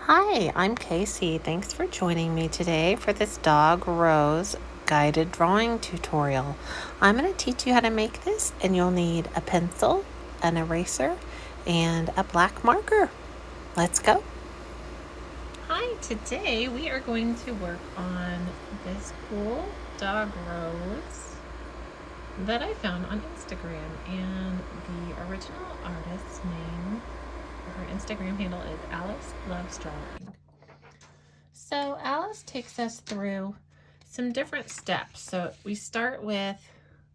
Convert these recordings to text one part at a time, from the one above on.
Hi, I'm Kasey. Thanks for joining me today for this Dog Rose guided drawing tutorial. I'm going to teach you how to make this, and you'll need a pencil, an eraser, and a black marker. Let's go. Hi, today we are going to work on this cool dog rose that I found on Instagram, and the original artist's name, her Instagram handle is Alice Loves Drawing. So Alice takes us through some different steps. So we start with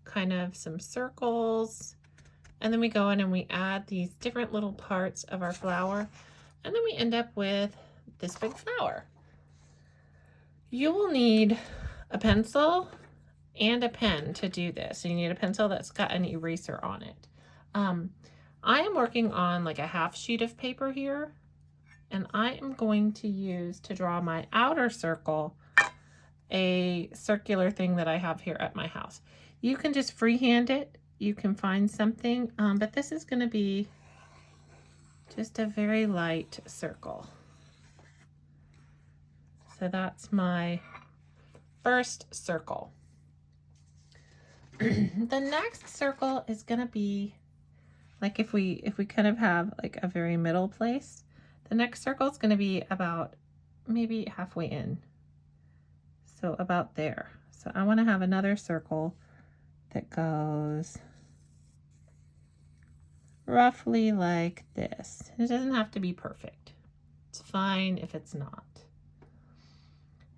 kind of some circles, and then we go in and we add these different little parts of our flower, and then we end up with this big flower. You will need a pencil and a pen to do this. So you need a pencil that's got an eraser on it. I am working on like a half sheet of paper here, and I am going to use to draw my outer circle a circular thing that I have here at my house. You can just freehand it. You can find something, but this is going to be just a very light circle. So that's my first circle. The next circle is going to be like if we kind of have like a very middle place. The next circle is going to be about maybe halfway in. So about there. So I want to have another circle that goes roughly like this. It doesn't have to be perfect. It's fine if it's not.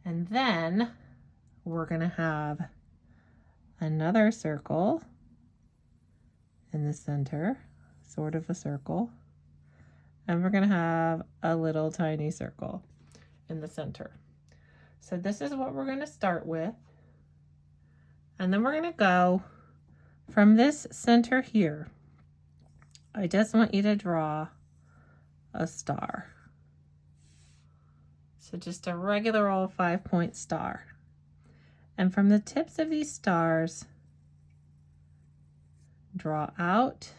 And then we're going to have another circle in the center, sort of a circle. And we're going to have a little tiny circle in the center. So this is what we're going to start with. And then we're going to go from this center here. I just want you to draw a star. So just a regular old 5-point star. And from the tips of these stars, draw out.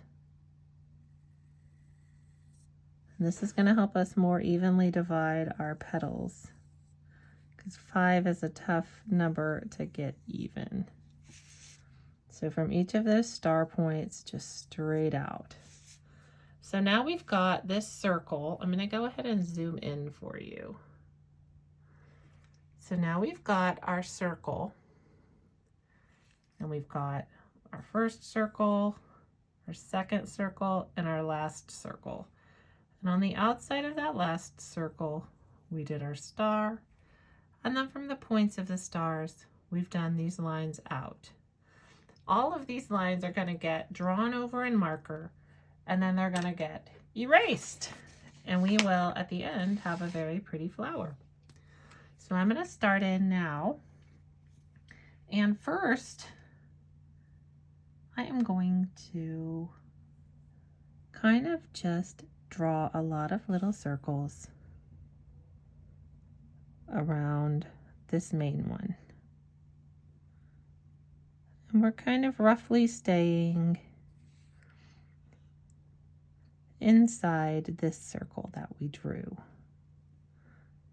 And this is going to help us more evenly divide our petals, because 5 is a tough number to get even. So from each of those star points, just straight out. So now we've got this circle. I'm going to go ahead and zoom in for you. So now we've got our circle, and we've got our first circle, our second circle, and our last circle. And on the outside of that last circle, we did our star. And then from the points of the stars, we've done these lines out. All of these lines are going to get drawn over in marker, and then they're going to get erased. And we will, at the end, have a very pretty flower. So I'm going to start in now. And first, I am going to kind of just draw a lot of little circles around this main one. And we're kind of roughly staying inside this circle that we drew.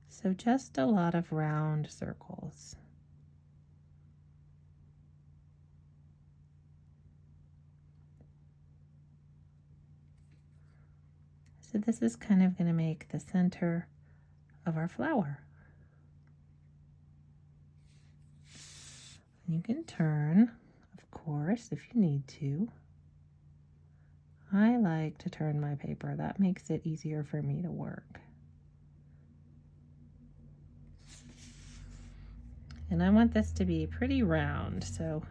So just a lot of round circles. So this is kind of going to make the center of our flower. You can turn, of course, if you need to. I like to turn my paper. That makes it easier for me to work. And I want this to be pretty round, so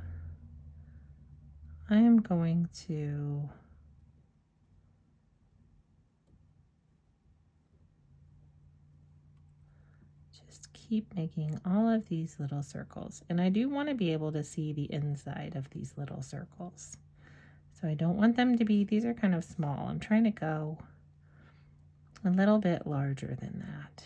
I am going to just keep making all of these little circles. And I do want to be able to see the inside of these little circles. So I don't want them to be, these are kind of small. I'm trying to go a little bit larger than that.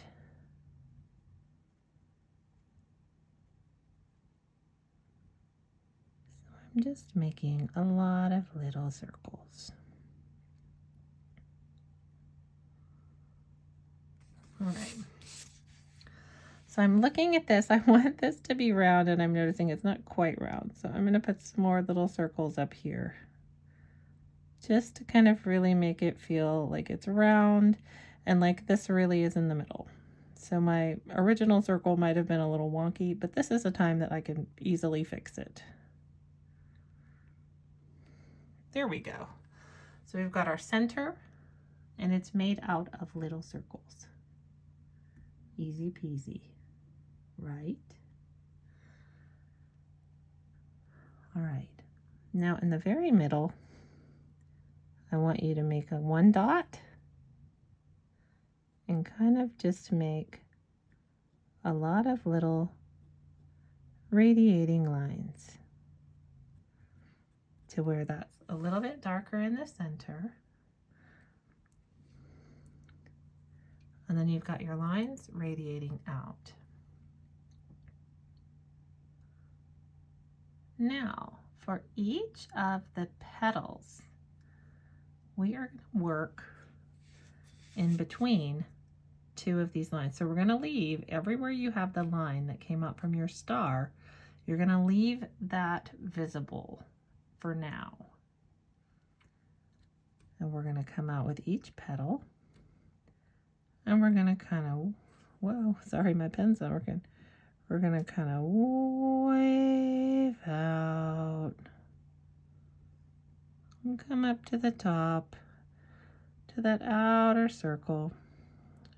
So I'm just making a lot of little circles. All right. So I'm looking at this. I want this to be round, and I'm noticing it's not quite round. So I'm going to put some more little circles up here, just to kind of really make it feel like it's round and like this really is in the middle. So my original circle might have been a little wonky, but this is a time that I can easily fix it. There we go. So we've got our center, and it's made out of little circles. Easy peasy, right? All right. Now in the very middle, I want you to make a 1 dot and kind of just make a lot of little radiating lines to where that's a little bit darker in the center. And then you've got your lines radiating out. Now, for each of the petals, we are going to work in between 2 of these lines. So we're going to leave everywhere you have the line that came up from your star, you're going to leave that visible for now. And we're going to come out with each petal, and we're going to kind of, whoa, sorry, my pen's not working. We're going to kind of wave out and come up to the top, to that outer circle,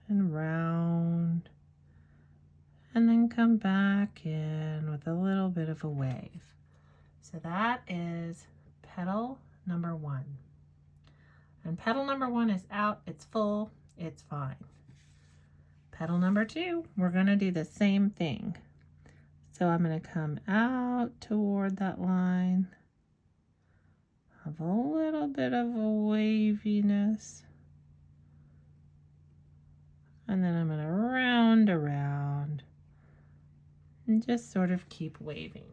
and round, and then come back in with a little bit of a wave. So that is petal number 1. And petal number 1 is out, it's full, it's fine. Petal number 2, we're going to do the same thing. So I'm going to come out toward that line, have a little bit of a waviness, and then I'm going to round around and just sort of keep waving.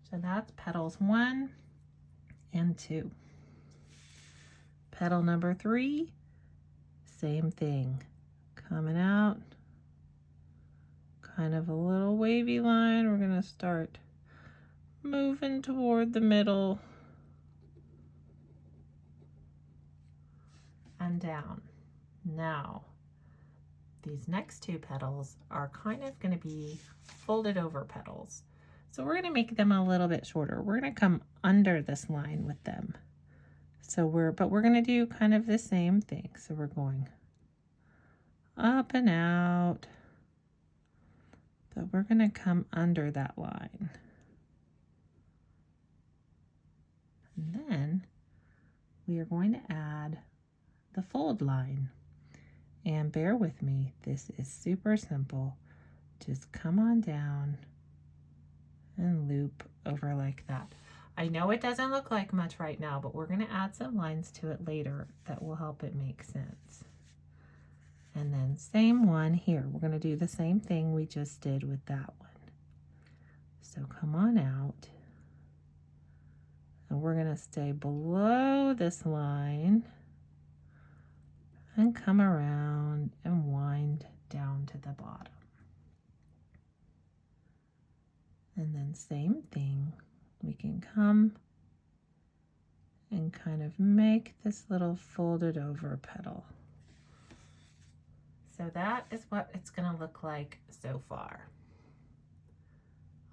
So that's petals 1 and 2. Petal number 3, same thing, coming out, kind of a little wavy line. We're going to start moving toward the middle and down. Now, these next 2 petals are kind of going to be folded over petals. So we're going to make them a little bit shorter. We're going to come under this line with them. So we're going to do kind of the same thing. So we're going up and out, but we're going to come under that line. And then we are going to add the fold line. And bear with me, this is super simple. Just come on down and loop over like that. I know it doesn't look like much right now, but we're going to add some lines to it later that will help it make sense. And then same one here. We're going to do the same thing we just did with that one. So come on out. And we're going to stay below this line and come around and wind down to the bottom. And then same thing, we can come and kind of make this little folded over petal. So that is what it's going to look like so far.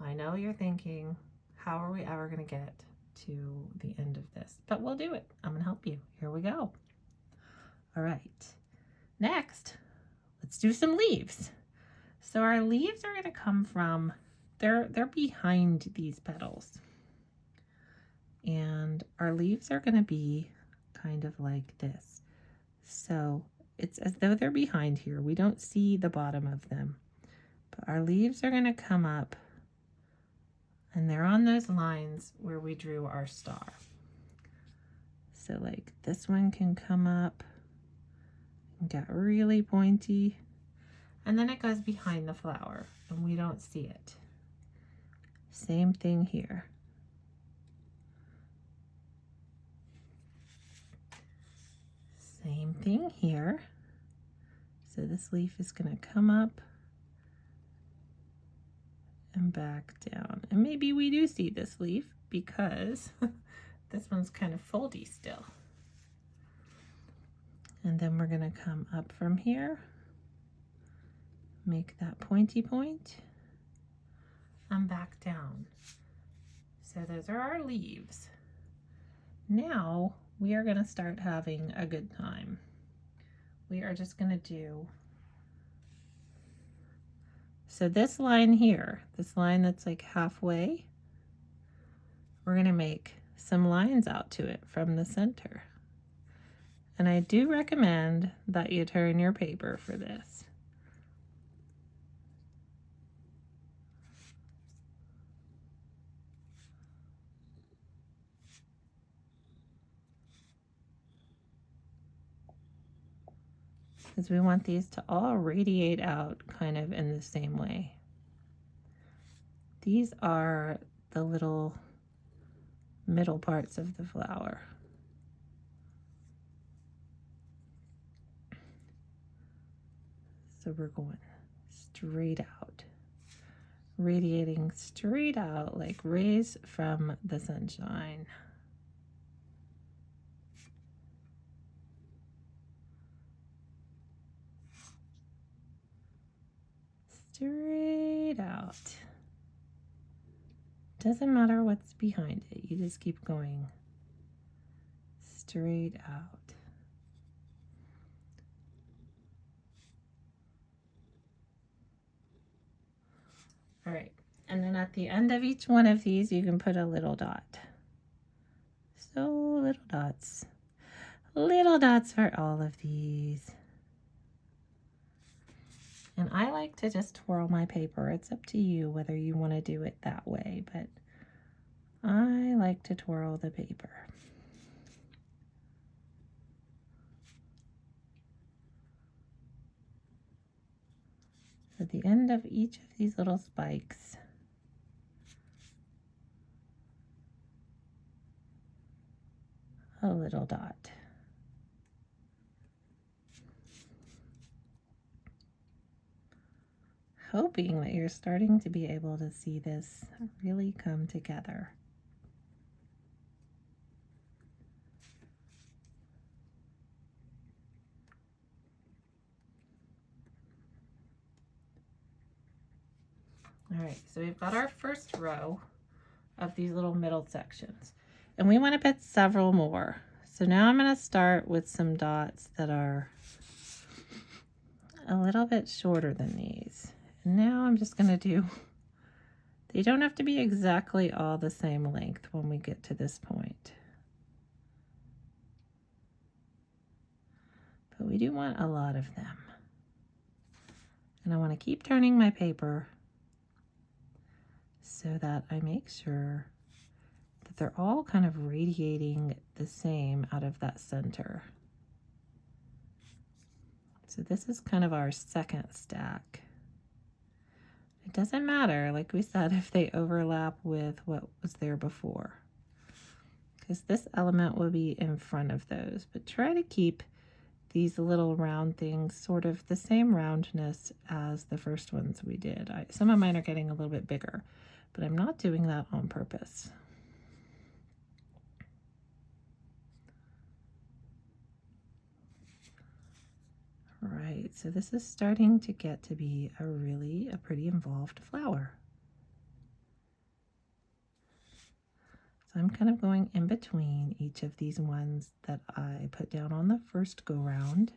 I know you're thinking, how are we ever going to get to the end of this? But we'll do it. I'm going to help you. Here we go. All right. Next, let's do some leaves. So our leaves are going to come from, they're behind these petals. And our leaves are going to be kind of like this. So it's as though they're behind here. We don't see the bottom of them. But our leaves are going to come up, and they're on those lines where we drew our star. So like this one can come up and get really pointy, and then it goes behind the flower and we don't see it. Same thing here. Same thing here. So this leaf is going to come up and back down. And maybe we do see this leaf because this one's kind of foldy still. And then we're going to come up from here, make that pointy point, and back down. So those are our leaves. Now we are going to start having a good time. We are just going to do, so this line here, this line that's like halfway, we're going to make some lines out to it from the center. And I do recommend that you turn your paper for this. Because we want these to all radiate out kind of in the same way. These are the little middle parts of the flower. So we're going straight out, radiating straight out like rays from the sunshine. Straight out. Doesn't matter what's behind it, you just keep going straight out. All right, and then at the end of each one of these, you can put a little dot. So little dots for all of these. And I like to just twirl my paper. It's up to you whether you want to do it that way, but I like to twirl the paper. At the end of each of these little spikes, a little dot. Hoping that you're starting to be able to see this really come together. All right, so we've got our first row of these little middle sections, and we want to put several more. So now I'm going to start with some dots that are a little bit shorter than these. And now I'm just going to do, they don't have to be exactly all the same length when we get to this point. But we do want a lot of them. And I want to keep turning my paper so that I make sure that they're all kind of radiating the same out of that center. So this is kind of our second stack. It doesn't matter, like we said, if they overlap with what was there before, because this element will be in front of those, but try to keep these little round things sort of the same roundness as the first ones we did. Some of mine are getting a little bit bigger, but I'm not doing that on purpose. Right, so this is starting to get to be a pretty involved flower. So I'm kind of going in between each of these ones that I put down on the first go round.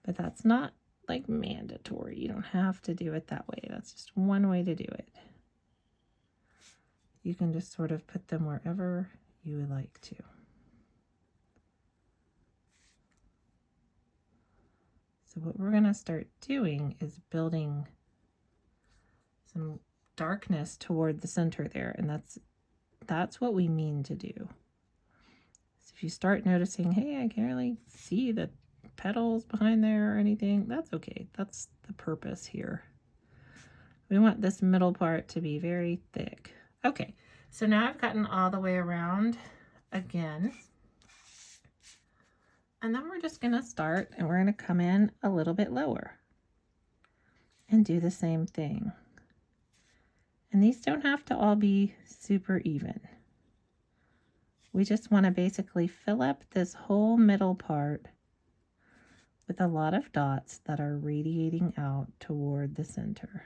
But that's not like mandatory. You don't have to do it that way. That's just one way to do it. You can just sort of put them wherever you would like to. So what we're going to start doing is building some darkness toward the center there, and that's what we mean to do. So if you start noticing, hey, I can't really see the petals behind there or anything, that's okay. That's the purpose here. We want this middle part to be very thick. Okay, so now I've gotten all the way around again. And then we're just going to start and we're going to come in a little bit lower and do the same thing. And these don't have to all be super even. We just want to basically fill up this whole middle part with a lot of dots that are radiating out toward the center.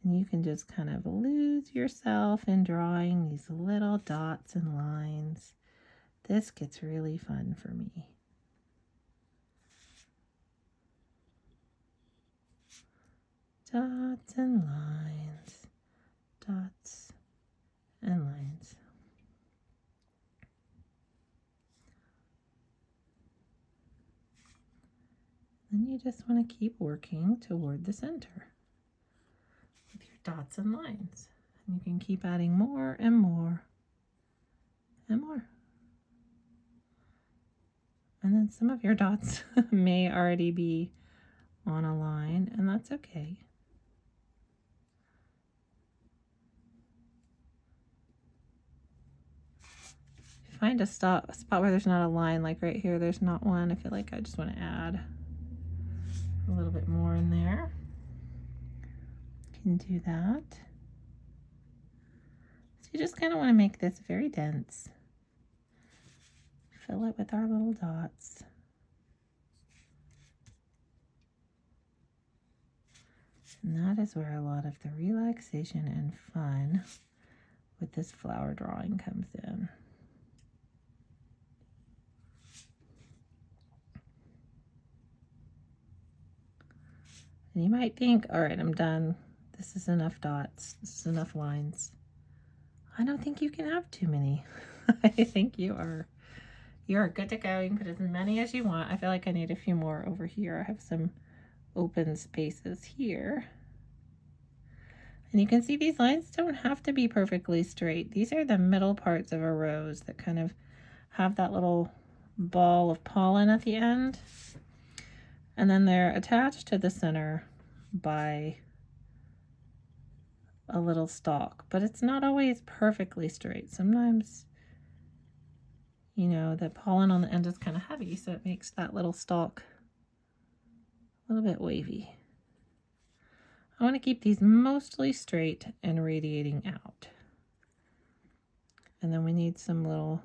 And you can just kind of lose yourself in drawing these little dots and lines. This gets really fun for me. Dots and lines, dots and lines. Then you just want to keep working toward the center with your dots and lines. And you can keep adding more and more and more. And then some of your dots may already be on a line, and that's okay. Find a spot where there's not a line, like right here, there's not one. I feel like I just want to add a little bit more in there. Can do that. So you just kind of want to make this very dense. Fill it with our little dots. And that is where a lot of the relaxation and fun with this flower drawing comes in. And you might think, all right, I'm done. This is enough dots. This is enough lines. I don't think you can have too many. I think you are good to go. You can put as many as you want. I feel like I need a few more over here. I have some open spaces here. And you can see these lines don't have to be perfectly straight. These are the middle parts of a rose that kind of have that little ball of pollen at the end. And then they're attached to the center by a little stalk, but it's not always perfectly straight. Sometimes, you know, the pollen on the end is kind of heavy, so it makes that little stalk a little bit wavy. I want to keep these mostly straight and radiating out. And then we need some little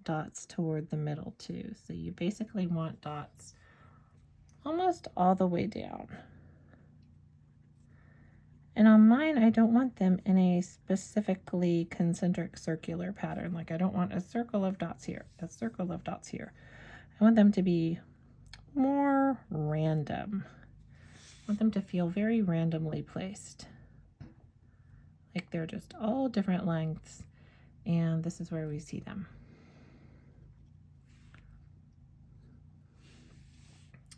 dots toward the middle too. So you basically want dots almost all the way down. And on mine, I don't want them in a specifically concentric circular pattern. Like I don't want a circle of dots here, a circle of dots here. I want them to be more random. I want them to feel very randomly placed. Like they're just all different lengths, and this is where we see them.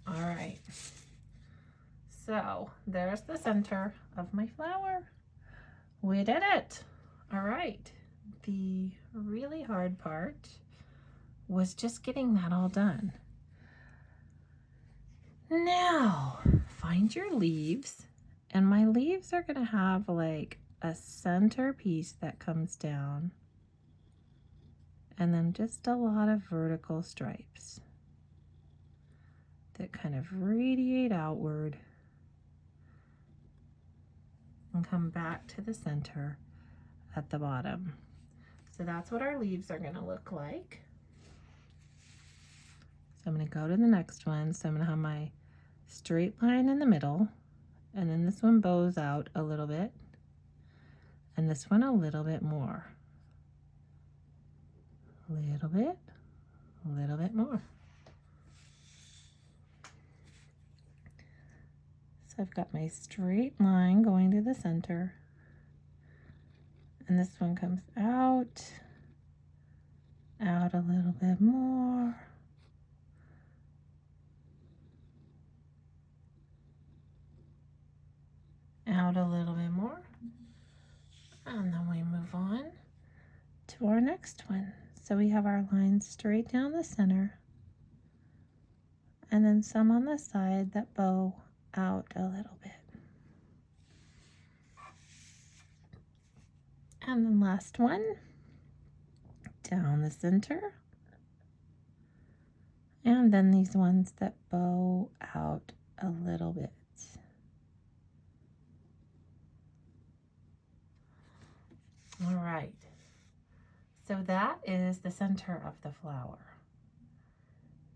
All right. So there's the center of my flower. We did it. All right. The really hard part was just getting that all done. Now, find your leaves, and my leaves are going to have like a center piece that comes down, and then just a lot of vertical stripes that kind of radiate outward and come back to the center at the bottom. So that's what our leaves are going to look like. So I'm going to go to the next one. So I'm going to have my straight line in the middle, and then this one bows out a little bit, and this one a little bit more. A little bit more. So I've got my straight line going to the center, and this one comes out a little bit more, out a little bit more, and then we move on to our next one. So we have our lines straight down the center, and then some on the side that bow out a little bit. And then last one, down the center. And then these ones that bow out a little bit. All right. So that is the center of the flower.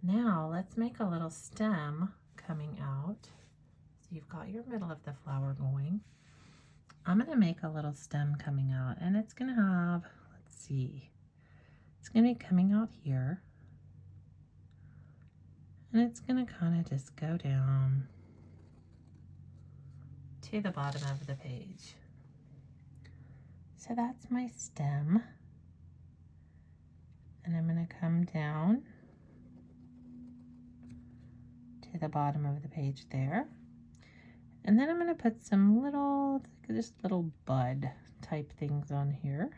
Now let's make a little stem coming out. So you've got your middle of the flower going. I'm going to make a little stem coming out, and it's going to have, let's see, it's going to be coming out here. And it's going to kind of just go down to the bottom of the page. So that's my stem. And I'm going to come down to the bottom of the page there. And then I'm going to put some little, just little bud type things on here.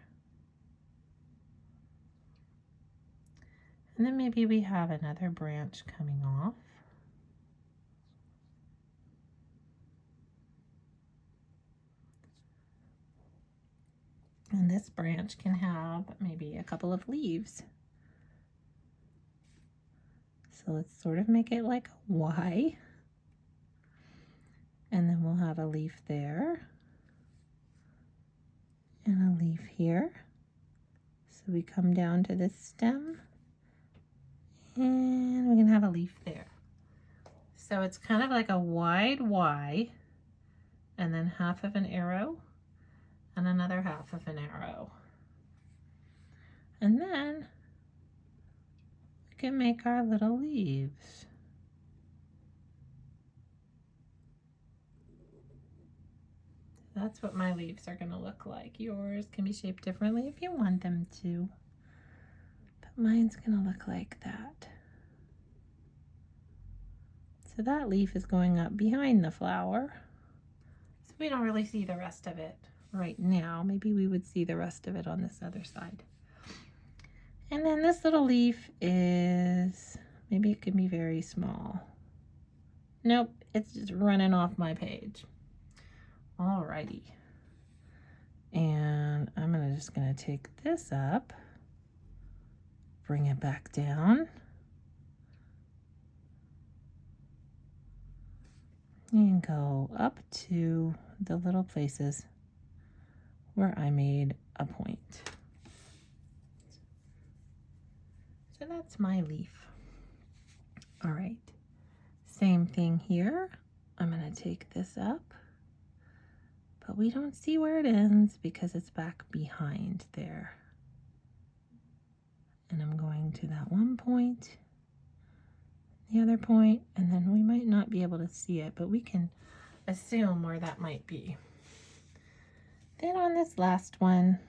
And then maybe we have another branch coming off. And this branch can have maybe a couple of leaves. So let's sort of make it like a Y. And then we'll have a leaf there. And a leaf here. So we come down to this stem. And we can have a leaf there. So it's kind of like a wide Y, and then half of an arrow, and another half of an arrow. And then we can make our little leaves. That's what my leaves are going to look like. Yours can be shaped differently if you want them to. But mine's going to look like that. So that leaf is going up behind the flower. So we don't really see the rest of it right now. Maybe we would see the rest of it on this other side. And then this little leaf is, maybe it can be very small. Nope, it's just running off my page. Alrighty. And I'm just gonna take this up, bring it back down, and go up to the little places where I made a point. So that's my leaf. All right, same thing here. I'm gonna take this up, but we don't see where it ends because it's back behind there. And I'm going to that one point, the other point, and then we might not be able to see it, but we can assume where that might be. Then on this last one,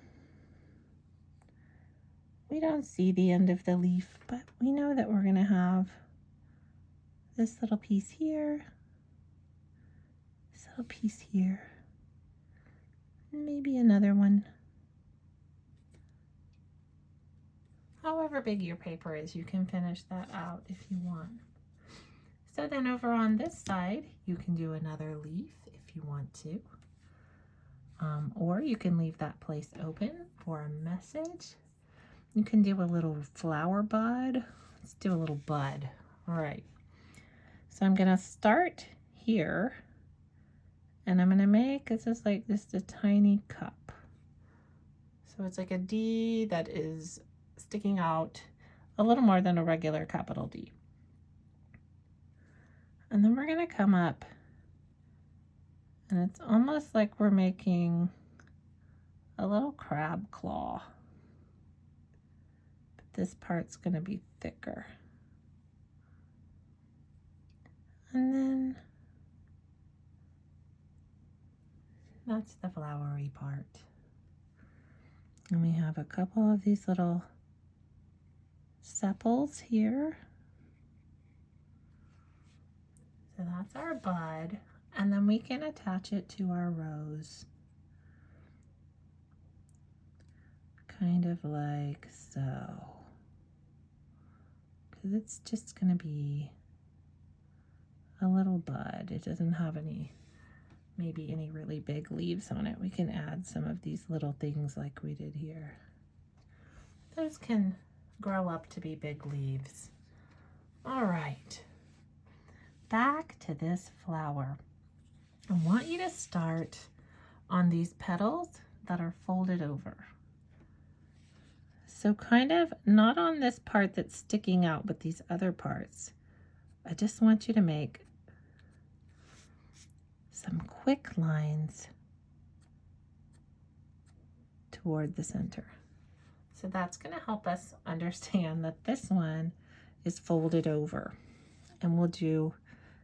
we don't see the end of the leaf, but we know that we're gonna have this little piece here, this little piece here, and maybe another one. However big your paper is, you can finish that out if you want. So then over on this side, you can do another leaf if you want to. Or you can leave that place open for a message. You can do a little flower bud. Let's do a little bud. All right. So I'm gonna start here, and I'm gonna make, this is like just a tiny cup. So it's like a D that is sticking out a little more than a regular capital D. And then we're gonna come up, and it's almost like we're making a little crab claw. But this part's gonna be thicker. And then that's the flowery part. And we have a couple of these little sepals here. So that's our bud, and then we can attach it to our rose. Kind of like so. Because it's just going to be a little bud. It doesn't have maybe any really big leaves on it. We can add some of these little things like we did here. those can grow up to be big leaves. All right, back to this flower. I want you to start on these petals that are folded over. So kind of not on this part that's sticking out, but these other parts. I just want you to make some quick lines toward the center. So that's going to help us understand that this one is folded over. And we'll do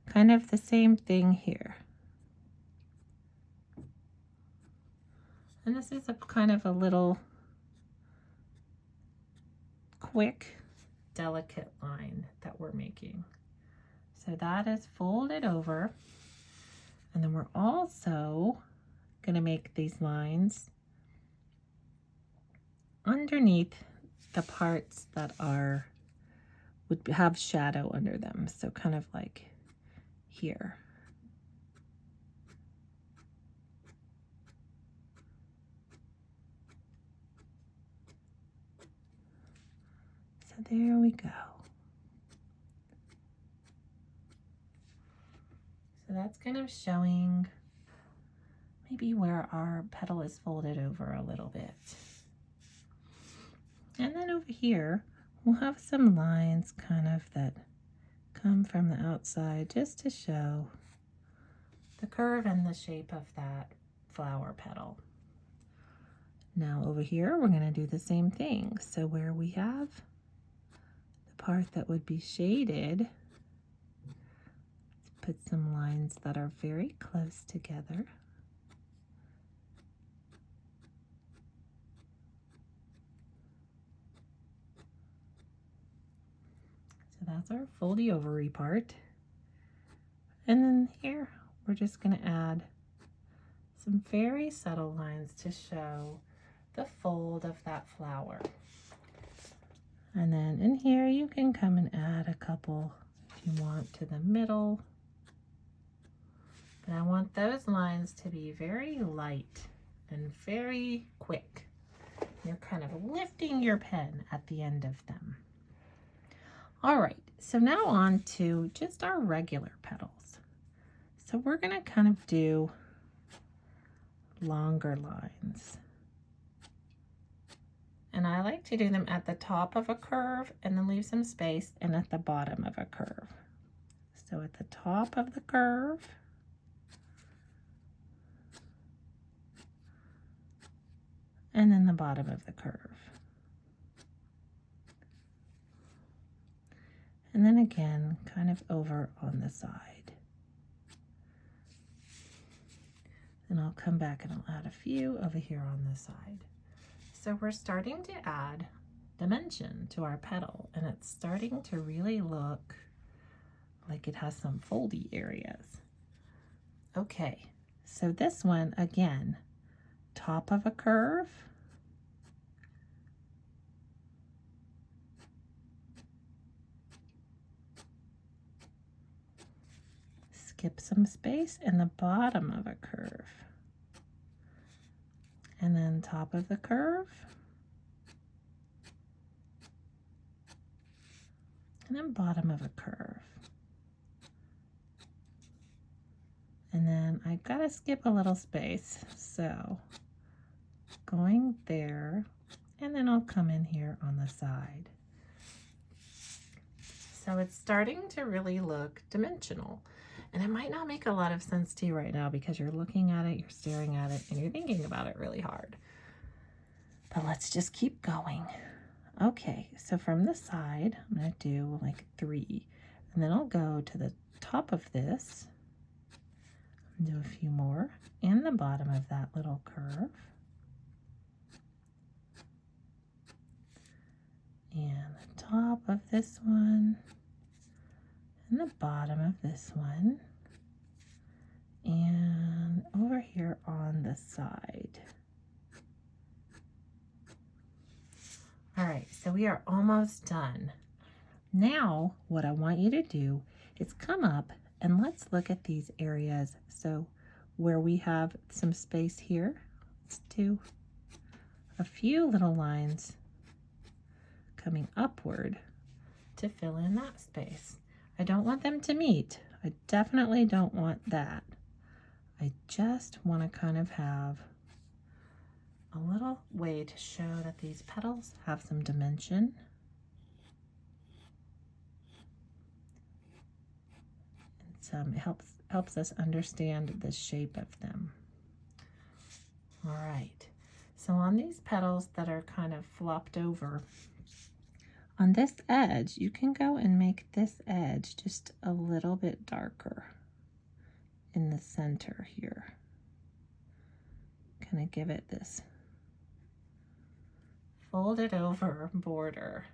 kind of the same thing here. And this is a kind of a little quick, delicate line that we're making. So that is folded over. And then we're also going to make these lines underneath the parts that would have shadow under them. So kind of like here. So there we go. So that's kind of showing maybe where our petal is folded over a little bit. And then over here, we'll have some lines kind of that come from the outside just to show the curve and the shape of that flower petal. Now over here, we're going to do the same thing. So where we have the part that would be shaded, let's put some lines that are very close together. So that's our foldy ovary part. And then here, we're just going to add some very subtle lines to show the fold of that flower. And then in here, you can come and add a couple if you want to the middle. But I want those lines to be very light and very quick. You're kind of lifting your pen at the end of them. All right, so now on to just our regular petals. So we're going to kind of do longer lines. And I like to do them at the top of a curve and then leave some space, and at the bottom of a curve. So at the top of the curve, and then the bottom of the curve. And then again, kind of over on the side. And I'll come back and I'll add a few over here on the side. So we're starting to add dimension to our petal, and it's starting to really look like it has some foldy areas. Okay, so this one, again, top of a curve, skip some space in the bottom of a curve, and then top of the curve, and then bottom of a curve. And then I've got to skip a little space, so going there, and then I'll come in here on the side. So it's starting to really look dimensional. And it might not make a lot of sense to you right now because you're looking at it, you're staring at it, and you're thinking about it really hard. But let's just keep going. Okay, so from the side, I'm going to do like 3. And then I'll go to the top of this, and do a few more, and the bottom of that little curve. And the top of this one, and the bottom of this one, and over here on the side. All right, so we are almost done. Now, what I want you to do is come up and let's look at these areas. So where we have some space here, let's do a few little lines coming upward to fill in that space. I don't want them to meet. I definitely don't want that. I just want to kind of have a little way to show that these petals have some dimension. It helps us understand the shape of them. All right, so on these petals that are kind of flopped over, on this edge, you can go and make this edge just a little bit darker in the center here. Kind of give it this folded over border.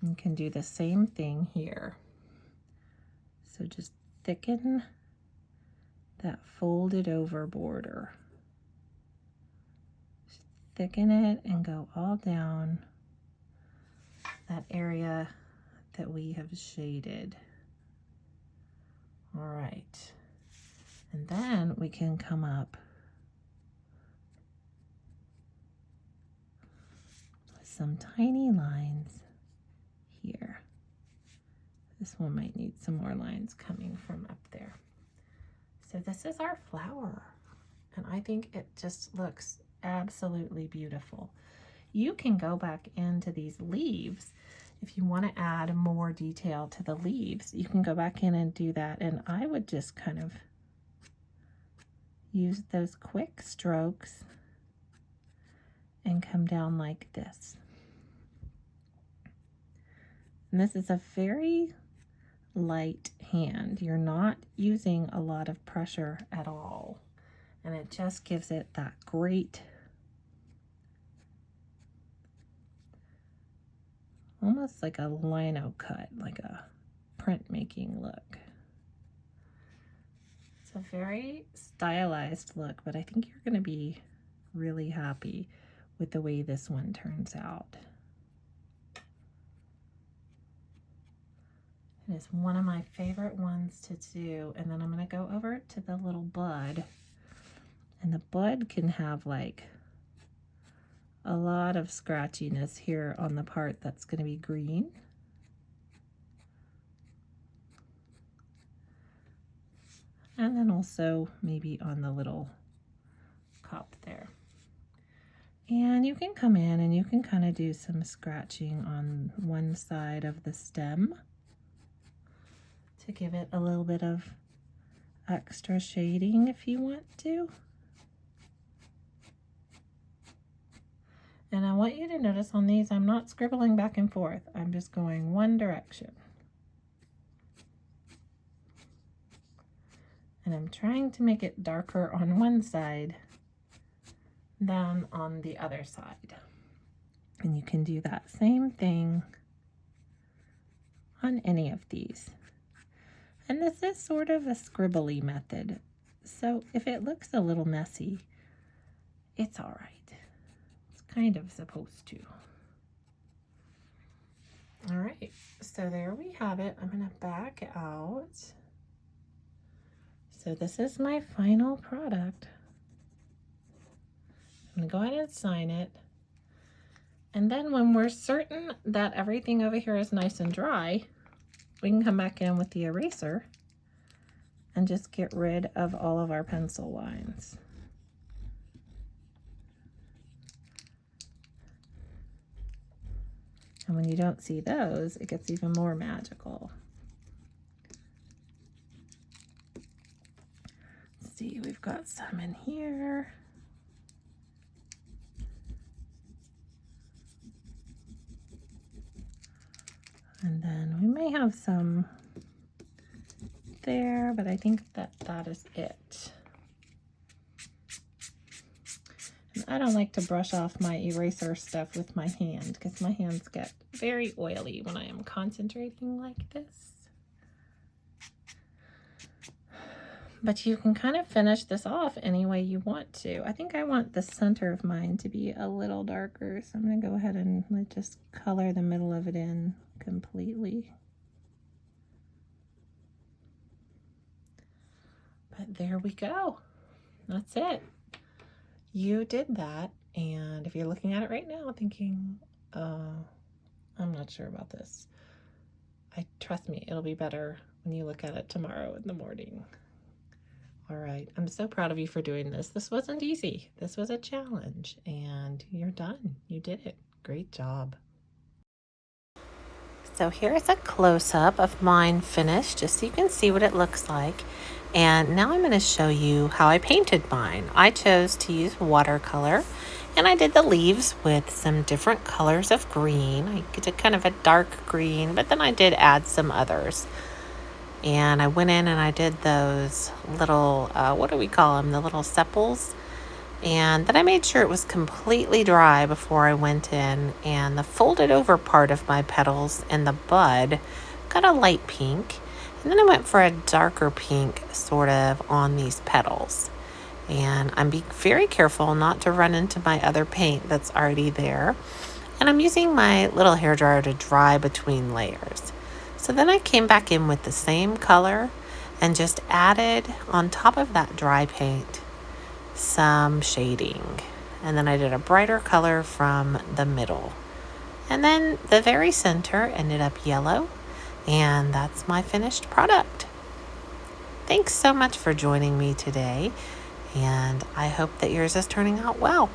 You can do the same thing here. So just thicken that folded over border. Just thicken it and go all down that area that we have shaded. All right. And then we can come up with some tiny lines here. This one might need some more lines coming from up there. So this is our flower, and I think it just looks absolutely beautiful. You can go back into these leaves if you want to add more detail to the leaves. You can go back in and do that, and I would just kind of use those quick strokes and come down like this. And this is a very light hand. You're not using a lot of pressure at all, and it just gives it that great, almost like a lino cut, like a printmaking look. It's a very stylized look, but I think you're going to be really happy with the way this one turns out. It is one of my favorite ones to do. And then I'm going to go over to the little bud. And the bud can have like a lot of scratchiness here on the part that's going to be green. And then also maybe on the little cup there. And you can come in and you can kind of do some scratching on one side of the stem to give it a little bit of extra shading if you want to. And I want you to notice on these, I'm not scribbling back and forth. I'm just going one direction. And I'm trying to make it darker on one side than on the other side. And you can do that same thing on any of these. And this is sort of a scribbly method. So if it looks a little messy, it's all right. It's kind of supposed to. All right, so there we have it. I'm gonna back out. So this is my final product. I'm gonna go ahead and sign it. And then when we're certain that everything over here is nice and dry, we can come back in with the eraser and just get rid of all of our pencil lines. And when you don't see those, it gets even more magical. Let's see, we've got some in here. And then we may have some there, but I think that that is it. And I don't like to brush off my eraser stuff with my hand because my hands get very oily when I am concentrating like this. But you can kind of finish this off any way you want to. I think I want the center of mine to be a little darker, so I'm going to go ahead and just color the middle of it in completely. But there we go. That's it. You did that, and if you're looking at it right now thinking, I'm not sure about this. Trust me, it'll be better when you look at it tomorrow in the morning. All right, I'm so proud of you for doing this. This wasn't easy. This was a challenge, and you're done. You did it. Great job. So here's a close-up of mine finished, just so you can see what it looks like. And now I'm going to show you how I painted mine. I chose to use watercolor, and I did the leaves with some different colors of green. I did kind of a dark green, but then I did add some others. And I went in and I did those little, what do we call them? The little sepals. And then I made sure it was completely dry before I went in, and the folded over part of my petals and the bud got a light pink. And then I went for a darker pink sort of on these petals. And I'm being very careful not to run into my other paint that's already there. And I'm using my little hairdryer to dry between layers. So then I came back in with the same color and just added on top of that dry paint some shading. And then I did a brighter color from the middle. And then the very center ended up yellow. And that's my finished product. Thanks so much for joining me today. And I hope that yours is turning out well.